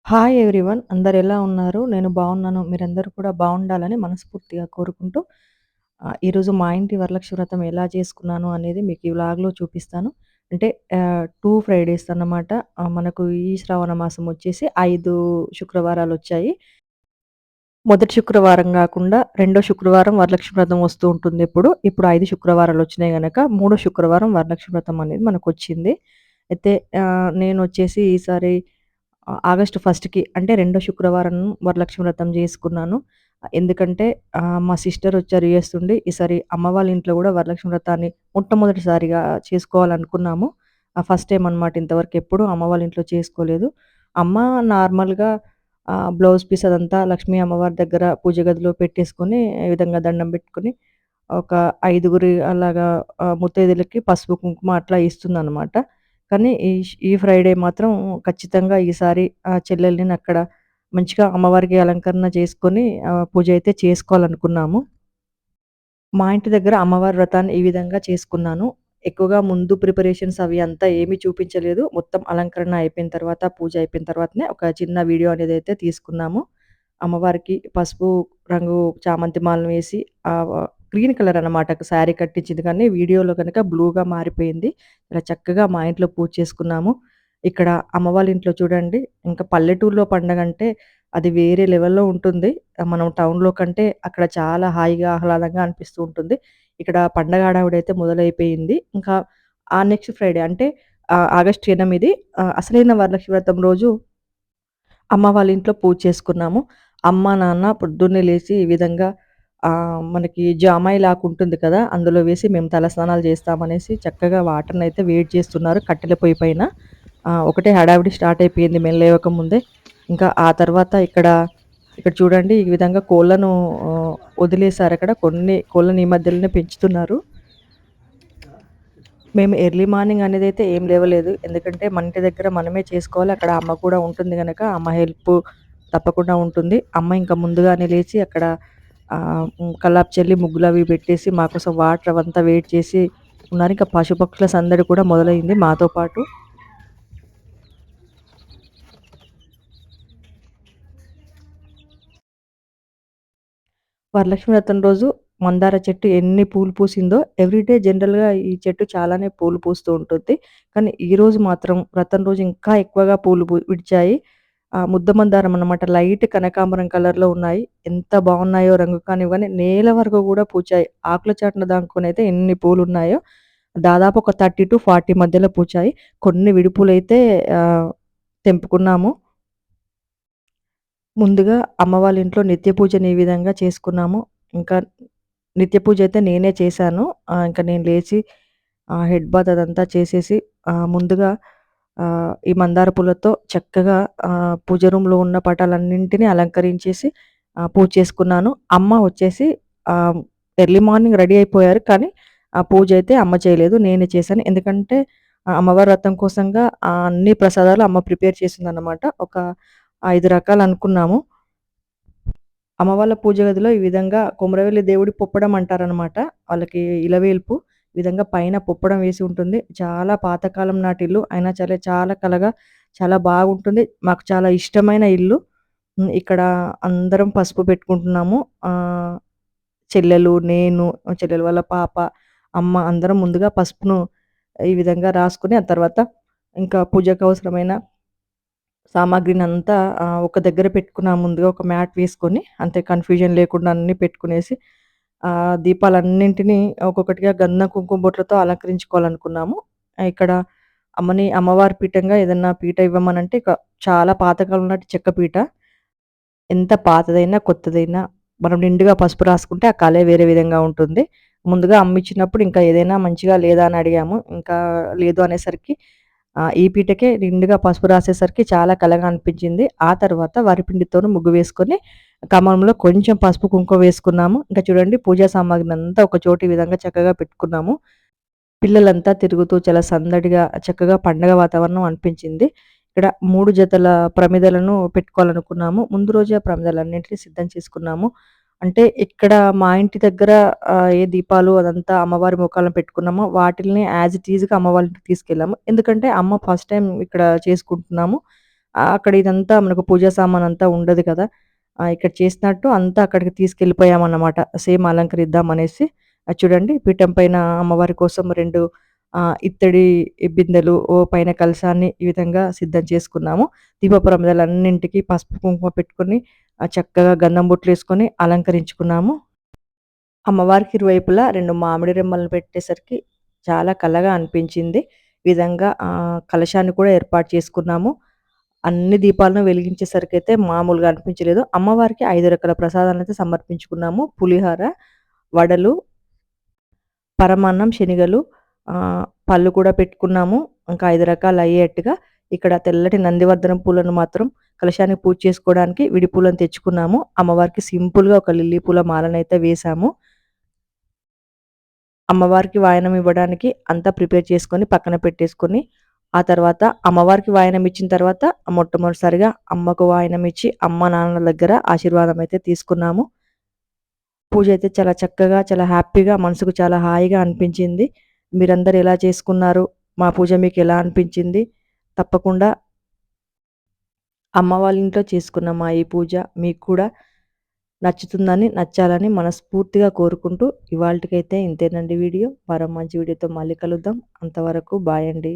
Hi everyone. అందరెలా ఉన్నారు? నేను బావున్నాను. మీరందరూ కూడా బావుండాలని మనస్ఫూర్తిగా కోరుకుంటూ ఈరోజు మా ఇంటి వరలక్ష్మి వ్రతం ఎలా చేసుకున్నాను అనేది మీకు ఈ వ్లాగ్‌లో చూపిస్తాను. అంటే 2 ఫ్రైడేస్ అన్నమాట. మనకు ఈ శ్రావణ మాసం వచ్చేసి 5 శుక్రవారాలొచ్చాయి. మొదటి శుక్రవారం గాకుండా రెండో శుక్రవారం వరలక్ష్మి వ్రతం వస్తూ ఉంటుంది ఎప్పుడు. ఇప్పుడు 5 శుక్రవారాలొచ్చినాయి గనక మూడో శుక్రవారం వరలక్ష్మి వ్రతం అనేది మనకొచ్చింది. అయితే నేనొచ్చేసి ఈసారి ఆగస్టు 1కి అంటే రెండో శుక్రవారం వరలక్ష్మి వ్రతం జేసుకున్నాను. ఎందుకంటే మా సిస్టరొచ్చారు యూఎస్ నుండి. ఈసారి అమ్మ వాళ్ళ ఇంట్లో గూడా వరలక్ష్మి వ్రతాన్ని మొట్టమొదటిసారిగా చేసుకోవాలనుకున్నాము. ఫస్ట్ టైమ్ అనమాట. ఇంతవరకు ఎప్పుడు అమ్మ వాళ్ళ ఇంట్లో చేసుకోలేదు. అమ్మ నార్మల్‌గా బ్లౌజ్ పీస్ అదంతా లక్ష్మీ అమ్మవారి దగ్గర పూజ గదిలో పెట్టేసుకొని, ఈ విధంగా దండం బెట్టుకొని, ఒక ఐదుగురి అలాగా ముత్తైదులకి పసుపు, కుంకుమ అట్లా ఇస్తుందనమాట. కానీ ఈ ఫ్రైడే మాత్రం ఖచ్చితంగా ఈసారి చెల్లెల్ని మంచిగా అమ్మవారికి అలంకరణ చేసుకొని పూజ అయితే చేసుకోవాలనుకున్నాము. మా ఇంటి దగ్గర అమ్మవారి వ్రతాన్ని ఈ విధంగా చేసుకున్నాను. ఎక్కువగా ముందు ప్రిపరేషన్స్ అవి అంతా ఏమీ చూపించలేదు. మొత్తం అలంకరణ అయిపోయిన తర్వాత, పూజ అయిపోయిన తర్వాతనే ఒక చిన్న వీడియో అనేదైతే తీసుకున్నాము. అమ్మవారికి పసుపు రంగు చామంతి మాలను వేసి గ్రీన్ కలర్ అన్నమాట శారీ కట్టించింది కానీ వీడియోలో గనక బ్లూగా మారిపోయింది. ఇలా చక్కగా మా ఇంట్లో పూజ చేసుకున్నాము. ఇక్కడ అమ్మ వాళ్ళ ఇంట్లో చూడండి ఇంకా పల్లెటూరులో పండగంటే అది వేరే లెవెల్‌లో ఉంటుంది. మనం టౌన్‌లో కంటే అక్కడ చాలా హాయిగా, ఆహ్లాదంగా అనిపిస్తూ ఉంటుంది. ఇక్కడ పండగ హడావిడైతే మొదలైపోయింది. ఇంకా నెక్స్ట్ ఫ్రైడే అంటే ఆగస్టు 8 అసలైన వరలక్ష్మి వ్రతం రోజు అమ్మ వాళ్ళ ఇంట్లో పూజ చేసుకున్నాము. అమ్మ, నాన్న పొద్దున్నే లేసి ఈ విధంగా మనకి జామాయిలాకుంటుంది కదా! అందులో వేసి మేము తలస్నానాలు చేస్తామనేసి చక్కగా వాటర్‌నైతే వేడి చేస్తున్నారు కట్టెల పొయ్యి పైన. ఒకటే హడావిడి స్టార్ట్ అయిపోయింది మేము లేవకముందే. ఇంకా ఆ తర్వాత ఇక్కడ చూడండి ఈ విధంగా కోళ్ళను వదిలేసారక్కడ. కొన్ని కోళ్ళని ఈ మధ్యలోనే పెంచుతున్నారు. మేము ఎర్లీ మార్నింగ్ అనేదైతే ఏం లేవలేదు. ఎందుకంటే మన ఇంటి దగ్గర మనమే చేసుకోవాలి. అక్కడ అమ్మ కూడా ఉంటుంది గనక అమ్మ హెల్పు తప్పకుండా ఉంటుంది. అమ్మ ఇంకా ముందుగానే లేచి అక్కడ కల్లాపు చల్లి ముగ్గులవి పెట్టేసి మా కోసం వాటర్ అవంతా వెయిట్ చేసి ఉన్నారు. ఇంకా పశుపక్షుల సందడి కూడా మొదలైంది మాతో పాటు. వరలక్ష్మి వ్రతం రోజు మందార చెట్టు ఎన్ని పూలు పూసిందో ఎవ్రీడే జనరల్‌గా ఈ చెట్టు చాలానే పూలు పూస్తూ ఉంటుంది. కానీ ఈరోజు మాత్రం వ్రతం రోజు ఇంకా ఎక్కువగా పూలు విడిచాయి. ముద్ద మందారం అన్నమాట. లైట్ కనకాంబరం కలర్‌లో ఉన్నాయి. ఎంత బాగున్నాయో రంగు కానివ్వని నేల వరకు గూడా పూచాయి. ఆకుల చాటున దాంకొనైతే ఎన్ని పూలున్నాయో దాదాపు ఒక 30-40 మధ్యలో పూచాయి. కొన్ని విడిపూలైతే తెంపుకున్నాము. ముందుగా అమ్మ వాళ్ళ ఇంట్లో నిత్య పూజని ఈ విధంగా చేసుకున్నాము. ఇంకా నిత్య పూజ అయితే నేనే చేశాను. ఇంక నేను లేచి హెడ్ బాత్ అదంతా చేసేసి ముందుగా ఈ మందార పూలతో చక్కగా పూజ రూమ్‌లో ఉన్న పటాలన్నింటిని అలంకరించేసి పూజ చేసుకున్నాను. అమ్మ వచ్చేసి ఎర్లీ మార్నింగ్ రెడీ అయిపోయారు. కానీ ఆ పూజ అయితే అమ్మ చేయలేదు. నేనే చేశాను. ఎందుకంటే అమ్మవారి వ్రతం కోసంగా అన్ని ప్రసాదాలు అమ్మ ప్రిపేర్ చేసిందన్నమాట. ఒక 5 రకాలనుకున్నాము. అమ్మ వాళ్ళ పూజ గదిలో ఈ విధంగా కొమరవెల్లి దేవుడి పొప్పడం అంటారనమాట. వాళ్ళకి ఇలవేల్పు. ఈ విధంగా పైన పొప్పడం వేసి ఉంటుంది. చాలా పాతకాలం నాటి ఇల్లు. అయినా చాలా కళగా చాలా బాగుంటుంది. మాకు చాలా ఇష్టమైన ఇల్లు. ఇక్కడ అందరం పసుపు పెట్టుకుంటున్నాము. చెల్లెలు, నేను, చెల్లెలు వాళ్ళ పాప, అమ్మ అందరం ముందుగా పసుపును ఈ విధంగా రాసుకొని, ఆ తర్వాత ఇంకా పూజకు అవసరమైన సామాగ్రినంతా ఒక దగ్గర పెట్టుకున్నాం ముందుగా ఒక మ్యాట్ వేసుకొని. అంతే కన్‌ఫ్యూజన్ లేకుండా అన్నీ పెట్టుకునేసి, దీపాలన్నింటినీ ఒక్కొక్కటిగా గంధం, కుంకుమ బొట్లతో అలంకరించుకోవాలనుకున్నాము. ఇక్కడ అమ్మవారి పీఠంగా ఏదన్నా పీట ఇవ్వమనంటే చాలా పాతకాలం నాటి చెక్క పీట. ఎంత పాతదైనా, కొత్తదైనా మనం నిండుగా పసుపు రాసుకుంటే ఆ కళే వేరే విధంగా ఉంటుంది. ముందుగా అమ్మిచ్చినప్పుడు ఇంకా ఏదైనా మంచిగా లేదా అని అడిగాము. ఇంకా లేదు అనేసరికి ఈ పీటకే నిండుగా పసుపు రాసేసరికి చాలా కళగా అనిపించింది. ఆ తర్వాత వరిపిండితోని ముగ్గు వేసుకొని, కమంలో కొంచెం పసుపు, కుంకుమ వేసుకున్నాము. ఇంకా చూడండి పూజా సామాగ్రినంతా ఒక చోట ఈ విధంగా చక్కగా పెట్టుకున్నాము. పిల్లలంతా తిరుగుతూ చాలా సందడిగా చక్కగా పండగ వాతావరణం అనిపించింది. ఇక్కడ 3 జతల ప్రమిదలను పెట్టుకోవాలనుకున్నాము. ముందు రోజే ఆ ప్రమిదలన్నింటిని సిద్ధం చేసుకున్నాము. అంటే ఇక్కడ మా ఇంటి దగ్గర ఏ దీపాలు అదంతా అమ్మవారి మొఖాలను పెట్టుకున్నామో వాటిల్ని యాజ్ ఇట్ ఈజ్‌గా అమ్మ వాళ్ళ ఇంటికి తీసుకెళ్ళాము. ఎందుకంటే అమ్మ ఫస్ట్ టైమ్ ఇక్కడ చేసుకుంటున్నాము. అక్కడ ఇదంతా మనకు పూజా సామానంతా ఉండదు కదా! ఇక్కడ చేసినట్టు అంతా అక్కడికి తీసుకెళ్ళిపోయామన్నమాట. సేమ్ అలంకరిద్దామనేసి. చూడండి పీఠం పైన అమ్మవారి కోసం 2 ఇత్తడి బిందెలు, పైన కలశాన్ని ఈ విధంగా సిద్ధం చేసుకున్నాము. దీప ప్రమిదలన్నింటికి పసుపు, కుంకుమ పెట్టుకొని చక్కగా గంధం బొట్లేసుకొని అలంకరించుకున్నాము. అమ్మవారికి ఇరువైపులా 2 మామిడి రెమ్మలను పెట్టేసరికి చాలా కళగా అనిపించింది. ఈ విధంగా కలశాన్ని కూడా ఏర్పాటు చేసుకున్నాము. అన్ని దీపాలను వెలిగించేసరికైతే మామూలుగా అనిపించలేదు. అమ్మవారికి 5 రకాల ప్రసాదాలనైతే సమర్పించుకున్నాము. పులిహోర, వడలు, పరమాన్నం, శనగలు, పళ్ళు కూడా పెట్టుకున్నాము. ఇంకా 5 రకాలయ్యేట్టుగా. ఇక్కడ తెల్లటి నందివర్ధనం పూలను మాత్రం కలశానికి పూజ చేసుకోవడానికి విడి పూలను తెచ్చుకున్నాము. అమ్మవారికి సింపుల్‌గా ఒక లిల్లీ పూల మాలనైతే వేశాము. అమ్మవారికి వాయనం ఇవ్వడానికి అంతా ప్రిపేర్ చేసుకొని పక్కన పెట్టేసుకొని, ఆ తర్వాత అమ్మవారికి వాయనం ఇచ్చిన తర్వాత మొట్టమొదటిసారిగా అమ్మకు వాయనం ఇచ్చి, అమ్మ, నాన్నల దగ్గర ఆశీర్వాదం అయితే తీసుకున్నాము. పూజ అయితే చాలా చక్కగా, చాలా హ్యాపీగా, మనసుకు చాలా హాయిగా అనిపించింది. మీరందరూ ఎలా చేసుకున్నారు? మా పూజ మీకెలా అనిపించింది? తప్పకుండా అమ్మ వాళ్ళ ఇంట్లో చేసుకున్న మా ఈ పూజ మీకు కూడా నచ్చాలని మనస్ఫూర్తిగా కోరుకుంటూ ఇవాల్టికైతే ఇంతేనండి వీడియో. మరో మంచి వీడియోతో మళ్ళీ కలుద్దాం. అంతవరకు బాయ్ అండి.